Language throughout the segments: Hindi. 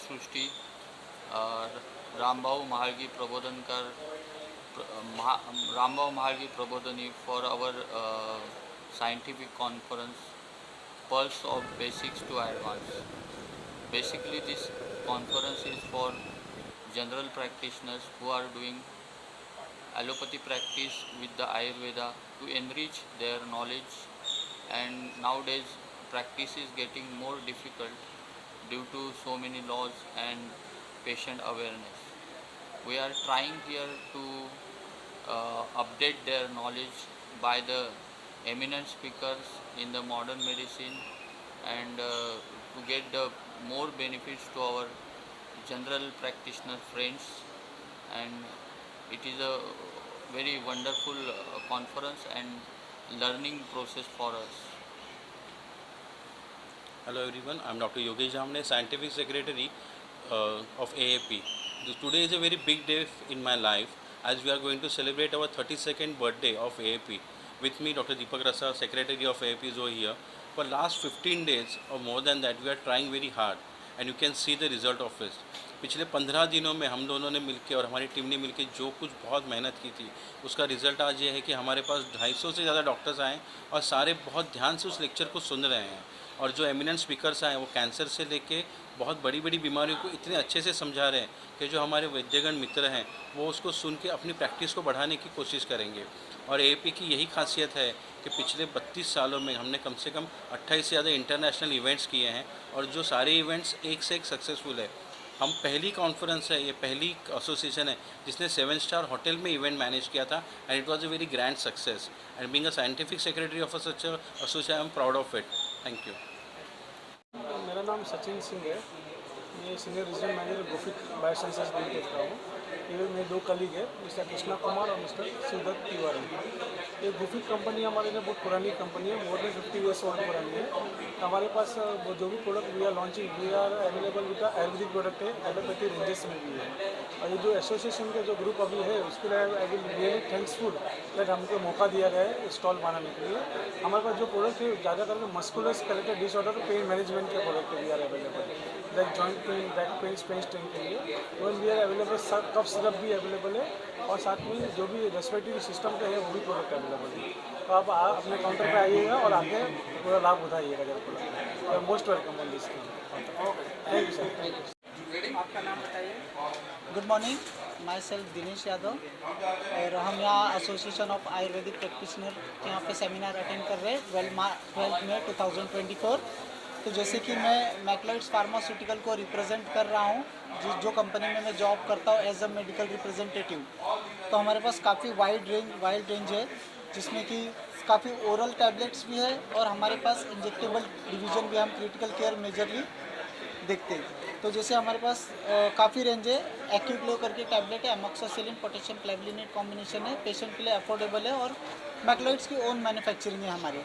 सृष्टि और Rambhau महाळगी प्रबोधनकर Rambhau महाळगी Prabodhini for our scientific conference Pulse of Basics to Advanced. Basically, this conference is for general practitioners who are doing allopathy practice with the Ayurveda to enrich their knowledge, and nowadays practice is getting more difficult due to so many laws and patient awareness. We are trying here to update their knowledge by the eminent speakers in the modern medicine, and to get the more benefits to our general practitioner friends, and it is a very wonderful conference and learning process for us. Hello everyone, I am Dr. Yogesh Jamne, Scientific Secretary of AAP. Today is a very big day in my life as we are going to celebrate our 32nd birthday of AAP. With me, Dr. Deepak Rasa, Secretary of AAP is over here. For last 15 days or more than that, we are trying very hard and you can see the result of it. पिछले 15 दिनों में हम दोनों ने मिलकर और हमारी टीम ने मिलकर जो कुछ बहुत मेहनत की थी उसका रिज़ल्ट आज ये है कि हमारे पास 250 से ज़्यादा डॉक्टर्स आए और सारे बहुत ध्यान से उस लेक्चर को सुन रहे हैं, और जो एमिनेंट स्पीकर्स आए वो कैंसर से लेके बहुत बड़ी बड़ी बीमारियों को इतने अच्छे से समझा रहे हैं कि जो हमारे वैद्यगण मित्र हैं वो उसको सुन के अपनी प्रैक्टिस को बढ़ाने की कोशिश करेंगे। और एएपी की यही खासियत है कि पिछले 32 सालों में हमने कम से कम 28 से ज़्यादा इंटरनेशनल इवेंट्स किए हैं और जो सारे इवेंट्स एक से एक सक्सेसफुल है। हम पहली कॉन्फ्रेंस है, ये पहली एसोसिएशन है जिसने 7 स्टार होटल में इवेंट मैनेज किया था and it was a very grand success, and being a scientific secretary of such association I am proud of it. Thank you. मेरा नाम सचिन सिंह है, मैं senior regional manager Gufic biosciences limited का हूँ। ये मेरे दो कलीग है, मिस्टर कृष्णा कुमार और मिस्टर शिवदत्त तिवारी। ये गुफिक कंपनी हमारे लिए बहुत पुरानी कंपनी है, मोर देन 50 ईयर्स ओल्ड पुरानी है। हमारे पास वो जो भी product we are launching we are available with Ayurvedic product है, एलोपैथी रेंजेस में भी है। और ये जो एसोसिएशन के जो ग्रुप अभी है उसके लिए I will really thanksful that हमको मौका दिया गया है स्टॉल बनाने के लिए। हमारे पास जो प्रोडक्ट है ज़्यादा करके muscular skeletal disorder pain management के product we are available, like joint pain, back pain, sprain strain के लिए one we are available. Cough syrup भी अवेलेबल है और साथ में जो भी रेस्पिरेटरी सिस्टम का है वो भी प्रोडक्ट अवेलेबल है। तो आप अपने काउंटर पे आइएगा और आके पूरा लाभ उठाइएगा जब product. Most welcome on this counter. Thank you sir, thank you. आपका नाम बताइए। Good morning, my self Dinesh Yadav, और हम यहाँ एसोसिएशन ऑफ आयुर्वेदिक प्रैक्टिशनर के यहाँ पे सेमिनार अटेंड कर रहे हैं 12 मई 2024। तो जैसे कि मैं मैक्लाइड्स फार्मास्यूटिकल को रिप्रेजेंट कर रहा हूँ, जो कंपनी में मैं जॉब करता हूँ एज अ मेडिकल रिप्रेजेंटेटिव। तो हमारे पास काफ़ी वाइड रेंज है जिसमें कि काफ़ी ओरल टैबलेट्स भी है और हमारे पास इंजेक्टेबल डिवीज़न भी हम क्रिटिकल केयर मेजरली देखते हैं। तो जैसे हमारे पास काफ़ी रेंज है। एक्यूग्लो करके टैबलेट है, एमोक्सासिलिन पोटेशियम क्लेवलिनेट कॉम्बिनेशन है, पेशेंट के लिए अफोर्डेबल है और मैक्लाइड्स की ओन मैन्युफैक्चरिंग है हमारी।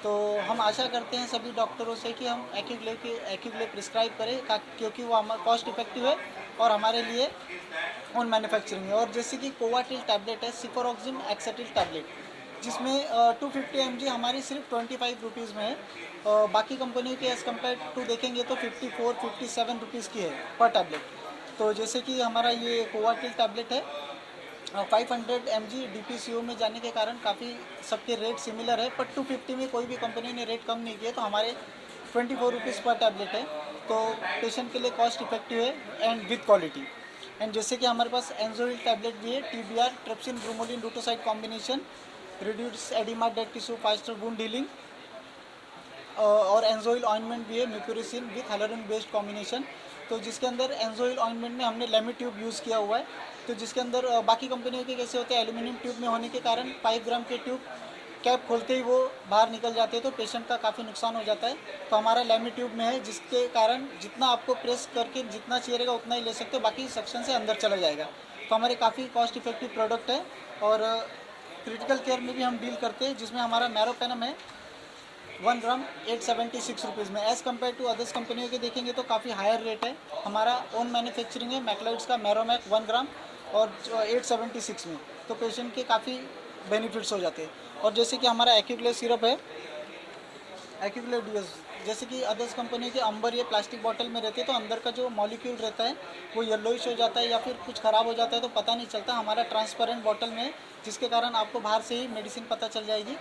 तो हम आशा करते हैं सभी डॉक्टरों से कि हम एक्यूग्लो प्रिस्क्राइब करें क्योंकि वो हमारा कॉस्ट इफेक्टिव है और हमारे लिए ओन मैन्युफैक्चरिंग है। और जैसे कि कोवाटिल टैबलेट है, सिफोरोक्सिम एक्सेटिल टैबलेट, जिसमें 250 mg हमारी सिर्फ 25 रुपीज़ में है। बाकी कंपनियों के एज़ कम्पेयर टू देखेंगे तो 54-57 रुपीज़ की है पर टैबलेट। तो जैसे कि हमारा ये कोवाटिल टैबलेट है 500 mg DPCO में जाने के कारण काफ़ी सबके रेट सिमिलर है, पर 250 में कोई भी कंपनी ने रेट कम नहीं किया। तो हमारे 24 रुपीज़ पर टैबलेट है, तो पेशेंट के लिए कॉस्ट इफेक्टिव है एंड विद क्वालिटी। एंड जैसे कि हमारे पास एंजोइल टैबलेट भी है, TBR trypsin bromelain rutoside combination, reduce oedema dead tissue, faster wound healing, और एंजोइल ऑइंटमेंट भी है म्यूक्यूरिसिन विथ हेलोरिन बेस्ड कॉम्बिनेशन। तो जिसके अंदर एंजोइल ऑइंटमेंट में हमने लेमी ट्यूब यूज़ किया हुआ है। तो जिसके अंदर बाकी कंपनियों के कैसे होते हैं एल्यूमिनियम ट्यूब में होने के कारण 5 ग्राम के ट्यूब कैप खोलते ही वो बाहर निकल जाते हैं, तो पेशेंट का काफ़ी नुकसान हो जाता है। तो हमारा लेमी ट्यूब में है जिसके कारण जितना आपको प्रेस करके जितना चीरेगा उतना ही ले सकते हो, बाकी सेक्शन से अंदर चला जाएगा। तो हमारे काफ़ी कॉस्ट इफेक्टिव प्रोडक्ट है। और क्रिटिकल केयर में भी हम डील करते हैं जिसमें हमारा मैरोपेनम है 1 ग्राम 876 रुपीज़ में। एज़ कम्पेयर टू अदर्स कंपनियों के देखेंगे तो काफ़ी हायर रेट है। हमारा ओन मैन्युफैक्चरिंग है मैक्लाइड्स का मैरोमैक 1 ग्राम और 876 में, तो पेशेंट के काफ़ी बेनिफिट्स हो जाते हैं। और जैसे कि हमारा एक्यूग्लो सिरप है, एक्यूग्लो DS जैसे कि अदर्स कंपनी के अंबर ये प्लास्टिक बॉटल में रहते हैं तो अंदर का जो मॉलिक्यूल रहता है वो येलोइश हो जाता है या फिर कुछ ख़राब हो जाता है तो पता नहीं चलता। हमारा ट्रांसपेरेंट बॉटल में, जिसके कारण आपको बाहर से ही मेडिसिन पता चल जाएगी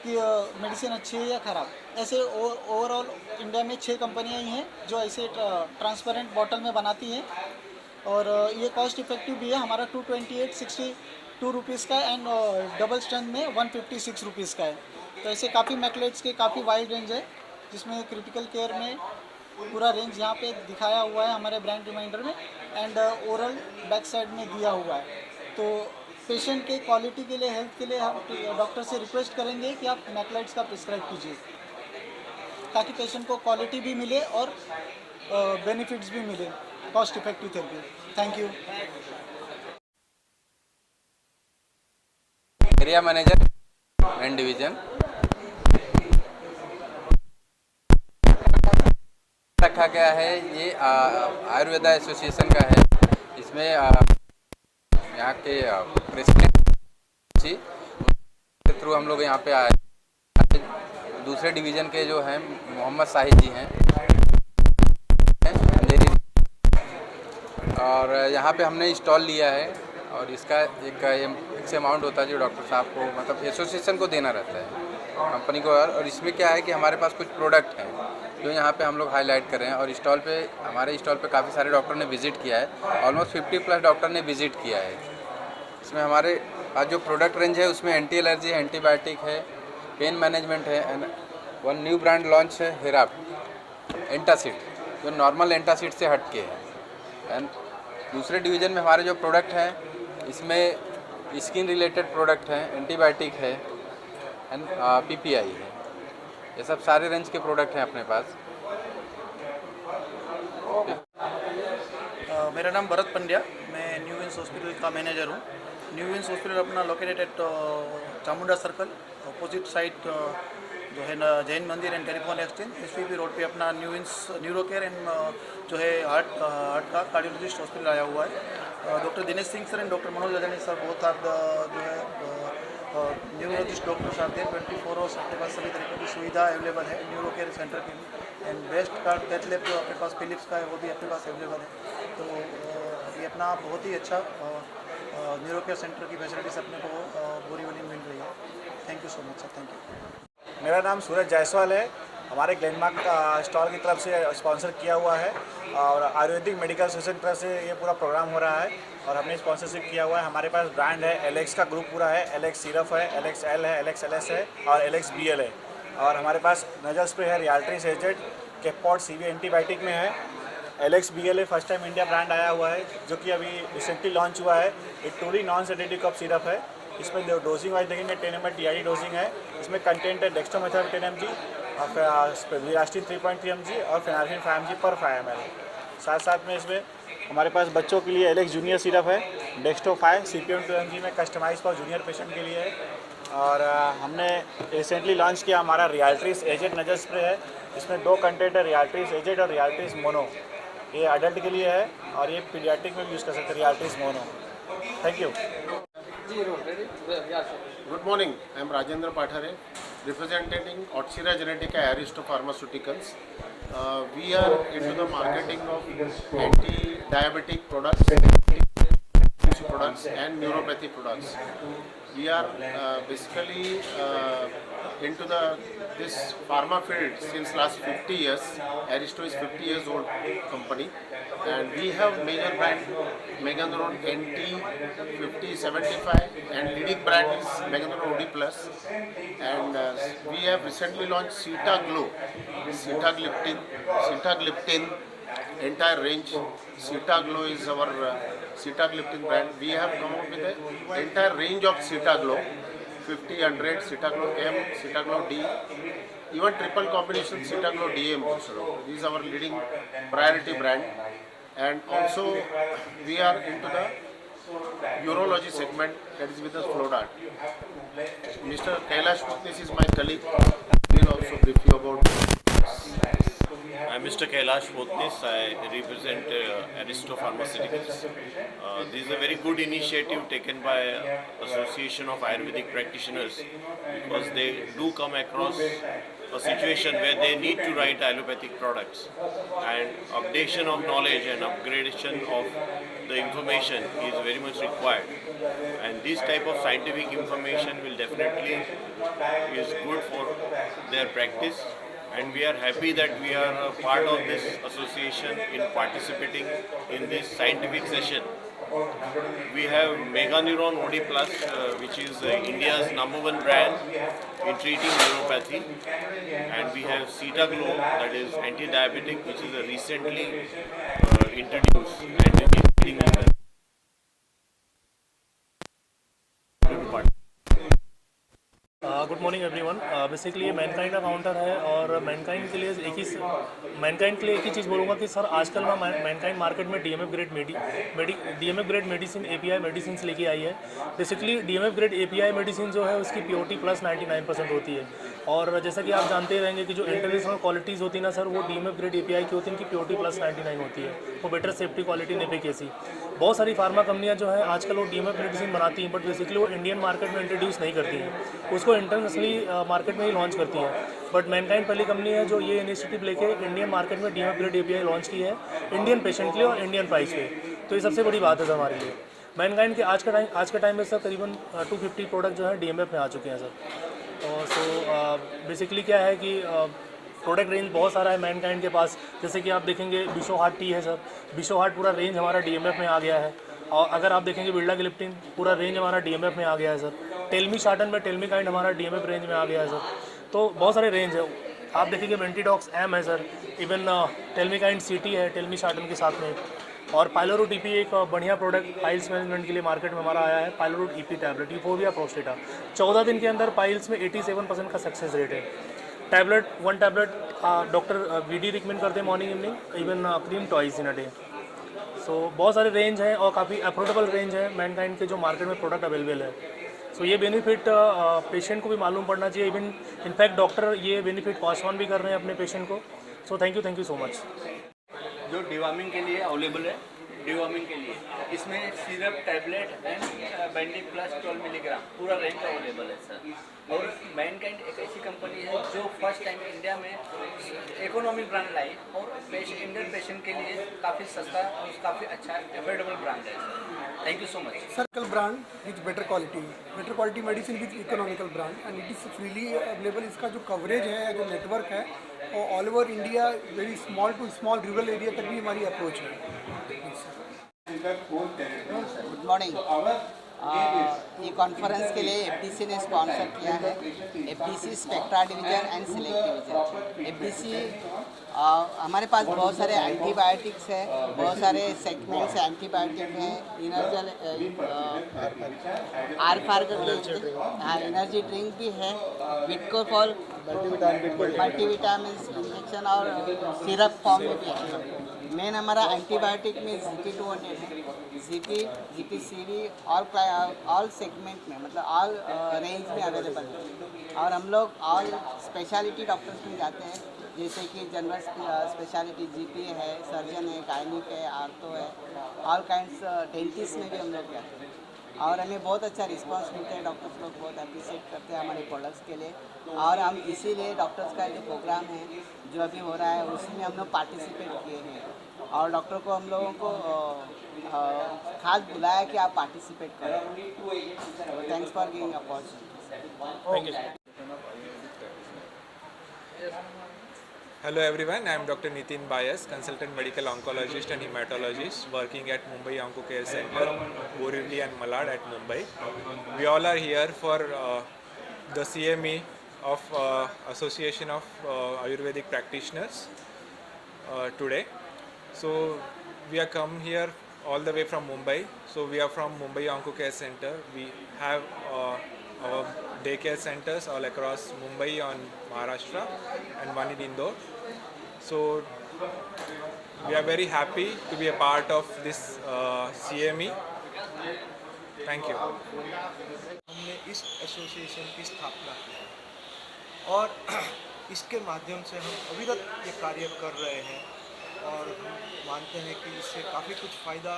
कि मेडिसिन अच्छी है या ख़राब। ऐसे ओवरऑल इंडिया में 6 कंपनियाँ ही हैं जो ऐसे ट्रांसपेरेंट बॉटल में बनाती हैं और ये कॉस्ट इफेक्टिव भी है। हमारा 228.62 रुपीज़ का एंड डबल स्ट्रेंथ में 156 रुपीज़ का है। तो ऐसे काफ़ी मैकलेट्स के काफ़ी वाइड रेंज है, जिसमें क्रिटिकल केयर में पूरा रेंज यहाँ पे दिखाया हुआ है हमारे ब्रांड रिमाइंडर में एंड ओरल बैक साइड में दिया हुआ है। तो पेशेंट के क्वालिटी के लिए, हेल्थ के लिए हम डॉक्टर से रिक्वेस्ट करेंगे कि आप मैकलाइट्स का प्रिस्क्राइब कीजिए ताकि पेशेंट को क्वालिटी भी मिले और बेनिफिट्स भी मिले, cost effective therapy. Thank you. Area manager main division. रखा गया है ये आयुर्वेदा एसोसिएशन का है। इसमें यहाँ के प्रेसिडेंट के थ्रू हम लोग यहाँ पे आए। दूसरे डिवीज़न के जो हैं मोहम्मद साहिद जी हैं और यहाँ पे हमने स्टॉल लिया है और इसका एक फिक्स अमाउंट होता है जो डॉक्टर साहब को, मतलब एसोसिएशन को देना रहता है कंपनी को। और इसमें क्या है कि हमारे पास कुछ प्रोडक्ट हैं जो यहाँ पे हम लोग हाईलाइट कर रहे हैं और स्टॉल पे, हमारे स्टॉल पे काफ़ी सारे डॉक्टर ने विज़िट किया है। ऑलमोस्ट 50+ डॉक्टर ने विज़िट किया है। इसमें हमारे पास जो प्रोडक्ट रेंज है उसमें एंटी एलर्जी है, एंटीबायोटिक है, पेन मैनेजमेंट है and one new brand launch है हेराप एंटासिड, जो नॉर्मल एंटासिड से हट के है। एंड दूसरे डिवीज़न में हमारे जो प्रोडक्ट हैं इसमें स्किन रिलेटेड प्रोडक्ट हैं, एंटीबायोटिक है एंड पीपीआई है। ये सब सारे रेंज के प्रोडक्ट हैं अपने पास। मेरा नाम भरत पंड्या, मैं न्यू विंस हॉस्पिटल का मैनेजर हूँ। न्यू विंस हॉस्पिटल अपना located at Chamunda circle, opposite side जो है ना जैन मंदिर and telephone exchange, SVP road पे अपना New Vince neuro care and जो है हार्ट का कार्डियोलॉजिस्ट हॉस्पिटल आया हुआ है। Doctor Dinesh Singh sir and doctor Manoj Rajni sir बहुत आप जो है न्यूरोलॉजिस्ट डॉक्टर्स आते हैं। 24 आवर्स अपने पास सभी तरीके की सुविधा अवेलेबल है न्यूरो केयर सेंटर के लिए। एंड बेस्ट का डेथ लैब जो अपने पास फिलिप्स का है वो भी अपने पास अवेलेबल है। तो ये अपना बहुत ही अच्छा न्यूरो केयर सेंटर की फैसिलिटीज अपने को बोरीवली में मिल रही है। Thank you so much sir. Thank you. मेरा नाम सूरज जायसवाल है। हमारे ग्लेनमार्क स्टॉल की तरफ से स्पॉन्सर किया हुआ है और आयुर्वेदिक मेडिकल एसोसिएशन की तरफ से ये पूरा प्रोग्राम हो रहा है और हमने स्पॉन्सरशिप किया हुआ है। हमारे पास ब्रांड है, एलेक्स का ग्रुप पूरा है, एलेक्स सिरप है, एलेक्स एल है, एलेक्स एलएस है और एलेक्स बीएल है। और हमारे पास नजर स्प्रे है, रियाल्ट्रिस एजेड, केपॉट सीवी एंटीबायोटिक में है। Alex BL first time India brand आया हुआ है जो कि अभी रिसेंटली लॉन्च हुआ है। एक टूली नॉन सेडेटिव कफ सिरप है। इसमें डोजिंग वाइज देखेंगे 10 ml TID डोजिंग है। इसमें कंटेंट है डेक्स्ट्रोमेथाजोन 10 mg और विरास्टिन 3.3 mg और फेनार्फिन 5 mg पर 5 ml। साथ साथ में इसमें हमारे पास बच्चों के लिए एलेक्स जूनियर सिरप है, डेक्स्ट्रो 5 CPM 2 mg में कस्टमाइज फॉर जूनियर पेशेंट के लिए है। और हमने रिसेंटली लॉन्च किया हमारा रियाल्ट्रिस एजेड नजर स्प्रे है। इसमें 2 कंटेंट है, रियाल्ट्रिस एजेड और रियाल्ट्रिस मोनो। ये अडल्ट के लिए है और ये पीडियाट्रिक में भी यूज़ कर सकते हैं, रियाल्ट्रिस mono. Thank you. Good morning. I am Rajendra Pathare, representing Otsira Genetica Aristo Pharmaceuticals. We are into the marketing of anti-diabetic products, and neuropathy products. We are basically into this pharma field since last 50 years. Aristo is 50 years old company, and we have major brand Meganron NT 5075 and leading brand is Meganron OD Plus, and we have recently launched Sita Glow, Sitagliptin entire range. Sita Glow is our Sitagliptin brand. We have come up with an entire range of Sita Glow, 50, 100, Sita Glow M, Sita Glow D, even triple combination Sita Glow DM also. This is our leading priority brand. And also we are into the urology segment, that is with the Flodart. Mr. Kailash Putnis is my colleague. He will also brief you about. I am Mr. Kailash Potnis. I represent Aristo Pharmaceuticals. This is a very good initiative taken by Association of Ayurvedic Practitioners because they do come across a situation where they need to write allopathic products, and updation of knowledge and upgradation of the information is very much required, and this type of scientific information will definitely is good for their practice, and we are happy that we are a part of this association in participating in this scientific session. We have Meganeuron OD Plus, which is India's #1 brand in treating neuropathy, and we have Citaglo, that is anti-diabetic, which is recently introduced and is treating neuropathy. Good morning everyone. Basically ये मैनकाइंड का काउंटर है और मैनकाइंड के लिए एक ही चीज़ बोलूँगा कि सर आजकल ना मैनकाइंड मार्केट में DMF grade medicine API medicine लेके आई है। Basically DMF grade API medicine जो है उसकी प्योरिटी प्लस 99% होती है, और जैसा कि आप जानते रहेंगे कि जो इंटरनेशनल क्वालिटीज़ होती है ना सर, वो डीएमएफ ग्रेड एपीआई की होती है, इनकी प्योरिटी प्लस 99 होती है, वो बेटर सेफ्टी क्वालिटी नेफिकेसी। बहुत सारी फार्मा कंपनियां जो है आजकल वो डीएमएफ मेडिसिन बनाती हैं, बट बेसिकली वो इंडियन मार्केट में इंट्रोड्यूस नहीं करती हैं, उसको इंटरनेशनली मार्केट में ही लॉन्च करती हैं। बट मैनकाइंड पहली कंपनी है जो ये इनिशिएटिव लेके इंडियन मार्केट में डीएमएफ ग्रेड एपीआई लॉन्च की है, इंडियन पेशेंट के लिए और इंडियन प्राइस पे। तो ये सबसे बड़ी बात है सर हमारे लिए। मैनकाइंड के आज के टाइम में सर करीबन 250 प्रोडक्ट जो है डीएमएफ में आ चुके हैं सर। और सो बेसिकली क्या है कि प्रोडक्ट रेंज बहुत सारा है मैनकाइंड के पास। जैसे कि आप देखेंगे बिशो हार्ट टी है सर, बिशो हार्ट पूरा रेंज हमारा डीएमएफ में आ गया है। और अगर आप देखेंगे बिल्डा गिलिप्टिन पूरा रेंज हमारा डीएमएफ में आ गया है सर। टेलमी शार्टन में टेलमी काइंड हमारा डीएमएफ रेंज में आ गया है सर। तो बहुत सारे रेंज है। आप देखेंगे वेंटीडॉक्स एम है सर, इवन टेलमी काइंड सीटी है टेलमी शार्टन के साथ में। और पाइलोरूट ईपी एक बढ़िया प्रोडक्ट पाइल्स मैनेजमेंट के लिए मार्केट में हमारा आया है, पाइलोरूट ईपी टैबलेट, यूफोबिया प्रोस्टेटा। 14 दिन के अंदर पाइल्स में 87% का सक्सेस रेट है। One tablet doctor BD recommend करते हैं morning evening, even cream twice in a day. So बहुत सारे रेंज हैं और काफ़ी अफोर्डेबल रेंज है मैनकाइंड के जो मार्केट में प्रोडक्ट अवेलेबल है। सो ये बेनिफिट पेशेंट को भी मालूम पड़ना चाहिए, इवन इनफैक्ट डॉक्टर ये बेनिफिट पास ऑन भी कर रहे हैं अपने पेशेंट को। So thank you so much. जो डिवॉर्मिंग के लिए अवेलेबल है, डिवॉर्मिंग के लिए इसमें syrup, tablet and bandy plus 12 milligram पूरा रेंज अवेलेबल है सर। और मैनकाइंड एक ऐसी कंपनी है जो फर्स्ट टाइम इंडिया में इकोनॉमिक ब्रांड लाई और इंडियन पेशेंट के लिए काफ़ी सस्ता और काफ़ी अच्छा अफोर्डेबल ब्रांड है sir. Thank you so much. Circle brand with better quality medicine with economical brand and it is freely available. इसका जो कवरेज है, जो नेटवर्क है, वो all over India, very small to small rural area तक भी हमारी अप्रोच है। Good morning. ये कॉन्फ्रेंस के लिए एफडीसी ने स्पॉन्सर किया है, FDC spectra division and select division. FDC हमारे पास बहुत सारे एंटीबायोटिक्स है, बहुत सारे सेगमेंट्स एंटीबायोटिक हैं, एनर्जी ड्रिंक भी है, विटकोफॉल मल्टीविटामिन इंजेक्शन और सिरप फॉर्म में भी है। मेन हमारा एंटीबायोटिक में GP200 है, GPCV ऑल सेगमेंट में, मतलब ऑल रेंज में अवेलेबल है। और हम लोग ऑल स्पेशलिटी डॉक्टर्स में जाते हैं, जैसे कि जनरल स्पेशलिटी GP है, सर्जन है, गायनिक है, आर्थो है, ऑल काइंड्स, डेंटिस्ट में भी हम लोग जाते हैं। और हमें बहुत अच्छा रिस्पांस मिलता है, डॉक्टर्स लोग बहुत अप्रिशिएट करते हैं हमारे प्रोडक्ट्स के लिए। और हम इसीलिए डॉक्टर्स का जो प्रोग्राम है जो अभी हो रहा है उसी में हम लोग पार्टिसिपेट किए हैं, और डॉक्टर को हम लोगों को खास बुलाया कि आप पार्टिसिपेट करें। Thanks for giving opportunity. Hello everyone, I am Dr. Nitin Bias, consultant medical oncologist and hematologist working at Mumbai Onco Care Center, Borivali and Malad at Mumbai. We all are here for the CME of Association of Ayurvedic Practitioners today. So we are come here all the way from Mumbai. So we are from Mumbai Onco Care Center. We have our daycare centers all across Mumbai on Maharashtra and one in Indore. So we are very happy to be a part of this CME. Thank you. हमने इस एसोसिएशन की स्थापना की और इसके माध्यम से हम अविरत ये कार्य कर रहे हैं, और हम मानते हैं कि इससे काफ़ी कुछ फ़ायदा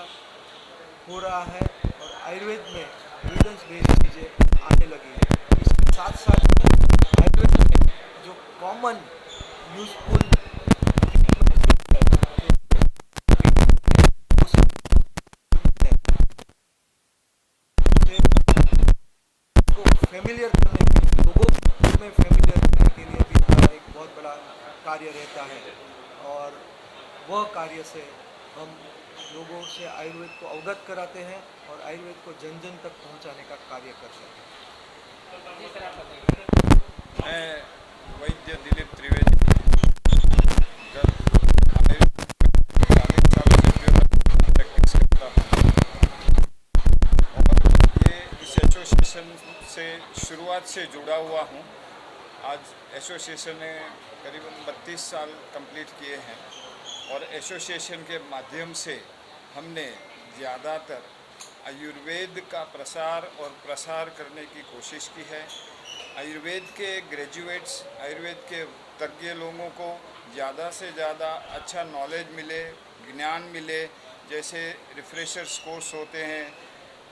हो रहा है और आयुर्वेद में एविडेंस बेस्ड चीज़ें आने लगी हैं। इसके साथ साथ आयुर्वेद में जो कॉमन यूजफुल फैमिलियर करने के लिए, लोगों में फैमिलियर करने के लिए भी हमारा एक बहुत बड़ा कार्य रहता है और वह कार्य से हम लोगों से आयुर्वेद को अवगत कराते हैं और आयुर्वेद को जन जन तक पहुंचाने का कार्य करते हैं। मैं वैद्य दिलीप त्रिवेदी गत 40 सालों से प्रैक्टिस करता हूँ और ये इस एसोसिएशन से शुरुआत से जुड़ा हुआ हूँ। आज एसोसिएशन ने करीबन 32 साल कंप्लीट किए हैं और एसोसिएशन के माध्यम से हमने ज़्यादातर आयुर्वेद का प्रसार और प्रसार करने की कोशिश की है। आयुर्वेद के ग्रेजुएट्स, आयुर्वेद के तज्ञ लोगों को ज़्यादा से ज़्यादा अच्छा नॉलेज मिले, ज्ञान मिले। जैसे रिफ्रेशर्स कोर्स होते हैं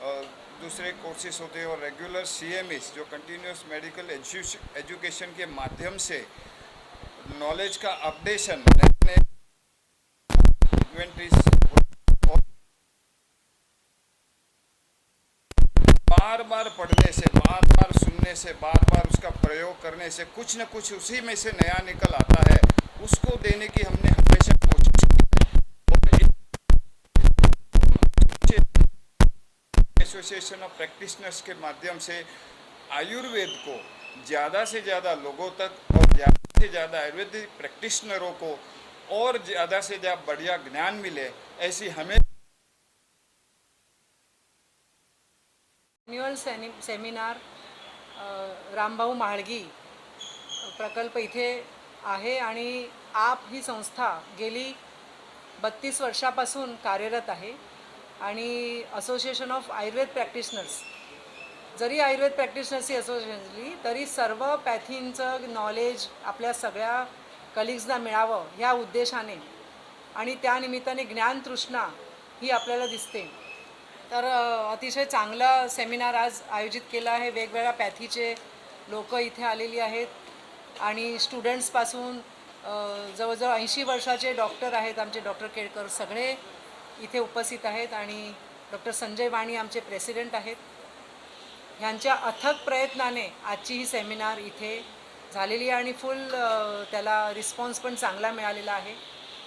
और दूसरे कोर्सेज होते हैं और रेगुलर CMEs जो कंटिन्यूस मेडिकल एजुकेशन के माध्यम से नॉलेज का अपडेशन, नए इन्वेंटरीज बार बार पढ़ने से, बार बार सुनने से, बार बार उसका प्रयोग करने से कुछ न कुछ उसी में से नया निकल आता है, उसको देने की हमने हमेशा कोशिश की है। एसोसिएशन ऑफ प्रैक्टिशनर्स के माध्यम से आयुर्वेद को ज़्यादा से ज़्यादा लोगों तक और ज़्यादा से ज़्यादा आयुर्वेदिक प्रैक्टिशनरों को और ज़्यादा से ज़्यादा बढ़िया ज्ञान मिले, ऐसी हमें ॲन्युअल सेमिनार रामभाऊ म्हाळगी प्रकल्प इथे आहे आणि आप ही संस्था गेली 32 वर्षापासून कार्यरत आहे आणि असोसिएशन ऑफ आयुर्वेद प्रॅक्टिशनर्स, जरी आयुर्वेद प्रॅक्टिशनर्सची असोसिएशन असली तरी सर्व पॅथींचं नॉलेज आपल्या सगळ्या कलिग्सना मिळावं ह्या उद्देशाने आणि त्यानिमित्ताने ज्ञानतृष्णा ही आपल्याला दिसते। तर अतिशय चांगला सेमिनार आज आयोजित केला आहे। वेगवेगळ्या पॅथीचे लोक इथे आलेली आहेत आणि स्टुडंट्सपासून जवळजवळ 80 वर्षाचे डॉक्टर आहेत, आमचे डॉक्टर केळकर सगळे इथे उपस्थित आहेत आणि डॉक्टर संजय वाणी आमचे प्रेसिडेंट आहेत। ह्यांच्या अथक प्रयत्नाने आजची ही सेमिनार इथे झालेली आहे आणि फुल त्याला रिस्पॉन्स पण चांगला मिळालेला आहे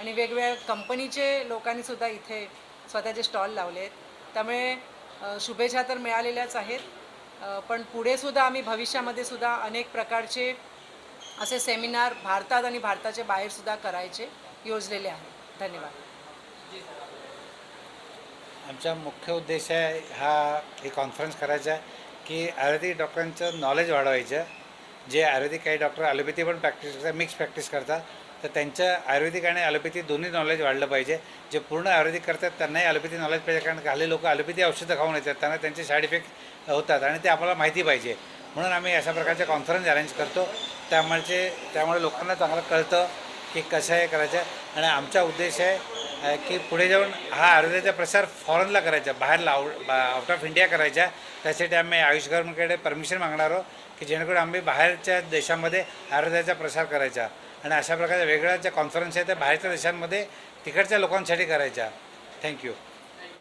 आणि वेगवेगळ्या कंपनीचे लोकांनीसुद्धा इथे स्वतःचे स्टॉल लावले आहेत। त्यामुळे शुभेच्छा तर मिळालेल्याच आहेत, पण पुढे सुद्धा आम्ही भविष्यामध्ये सुद्धा अनेक प्रकारचे असे सेमिनार भारतात आणि भारताच्या बाहेर सुद्धा करायचे योजलेले आहे। धन्यवाद। आमचा मुख्य उद्देश आहे ही कॉन्फरन्स करायचा की आयुर्वेदिक डॉक्टरांचं नॉलेज वाढवायचं। जे आयुर्वेदिक काही डॉक्टर ॲलोपॅथी पण प्रॅक्टिस करतात, मिक्स प्रॅक्टिस करतात, तर त्यांचं आयुर्वेदिक आणि ॲलोपॅथी दोन्ही नॉलेज वाढलं पाहिजे। जे पूर्ण आयुर्वेदिक करतात त्यांनाही ॲलोपॅथी नॉलेज पाहिजे, कारण काही लोक ॲलोपॅथी औषधं खाऊन येतात, त्यांना त्यांचे साईड इफेक्ट होतात आणि ते आपल्याला माहिती पाहिजे। म्हणून आम्ही अशा प्रकारचे कॉन्फरन्स अरेंज करतो, त्यामुळे लोकांना चांगलं कळतं की कसं हे करायचं। आणि आमचा उद्देश आहे की पुढे जाऊन हा आयुर्वेदाचा प्रसार फॉरेनला करायचा, बाहेरला आउट ऑफ इंडिया करायचा। त्यासाठी आम्ही आयुष गव्हर्नमेंटकडे परमिशन मागणार आहोत की जेणेकरून आम्ही बाहेरच्या देशामध्ये आयुर्वेदाचा प्रसार करायचा आणि अशा प्रकारच्या वेगळ्या ज्या कॉन्फरन्स आहेत त्या बाहेरच्या देशांमध्ये तिकडच्या लोकांसाठी करायच्या। थँक्यू।